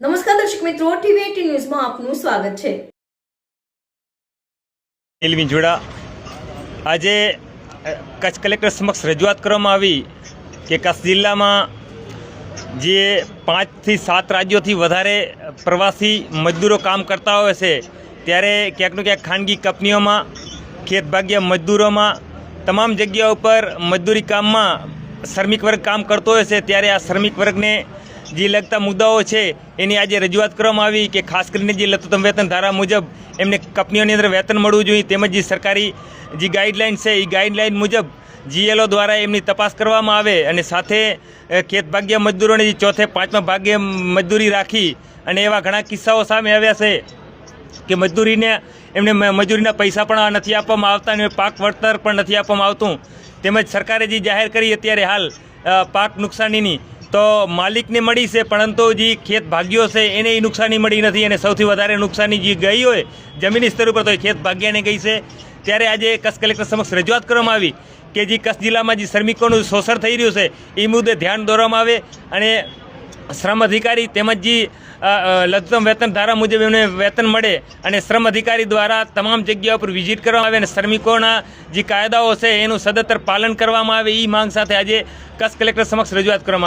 નમસ્કાર દર્શક મિત્રો, ટીવી18 ન્યૂઝમાં આપનું સ્વાગત છે। જોડા આજે કચ્છ કલેક્ટર સમક્ષ રજૂઆત કરવામાં આવી કે કચ્છ જિલ્લામાં જે 5 થી 7 રાજ્યોથી વધારે પ્રવાસી મજદૂરો કામ કરતા હોય છે, ત્યારે ક્યાંકનું ક્યાંક ખાનગી કંપનીઓમાં, ખેતભાગ્ય મજદૂરોમાં, તમામ જગ્યાઓ પર મજદૂરી કામમાં શ્રમિક વર્ગ કામ કરતો હોય છે। ત્યારે આ શ્રમિક વર્ગને જે લગતા મુદ્દાઓ છે એની આજે રજૂઆત કરવામાં આવી કે ખાસ કરીને જે લઘુત્તમ વેતન ધારા મુજબ એમને કંપનીઓની અંદર વેતન મળવું જોઈએ, તેમજ જે સરકારી જે ગાઈડલાઇન છે એ ગાઈડલાઇન મુજબ જીએલઓ દ્વારા એમની તપાસ કરવામાં આવે અને સાથે ખેતભાગ્ય મજદૂરોને જે ચોથે પાંચમા ભાગે મજદૂરી રાખી અને એવા ઘણા કિસ્સાઓ સામે આવ્યા છે કે મજદૂરીને એમને મજૂરીના પૈસા પણ નથી આપવામાં આવતા અને પાક વળતર પણ નથી આપવામાં આવતું। તેમજ સરકારે જે જાહેર કરી અત્યારે હાલ પાક નુકસાનીની તો માલિકને મળી છે, પરંતુ જે ખેત ભાગ્યો છે એને એ નુકસાની મળી નથી અને સૌથી વધારે નુકસાની જે ગઈ હોય જમીની સ્તર ઉપર તો એ ખેત ભાગ્યાને ગઈ છે। ત્યારે આજે કચ્છ કલેક્ટર સમક્ષ રજૂઆત કરવામાં આવી કે જે કચ્છ જિલ્લામાં જે શ્રમિકોનું શોષણ થઈ રહ્યું છે એ મુદ્દે ધ્યાન દોરવામાં આવે અને શ્રમ અધિકારી તેમજ જે લઘુત્તમ વેતન ધારા મુજબ એમને વેતન મળે અને શ્રમ અધિકારી દ્વારા તમામ જગ્યાઓ પર વિઝિટ કરવામાં આવે અને શ્રમિકોના જે કાયદાઓ છે એનું સદંતર પાલન કરવામાં આવે, એ માંગ સાથે આજે કચ્છ કલેક્ટર સમક્ષ રજૂઆત કરવામાં આવી।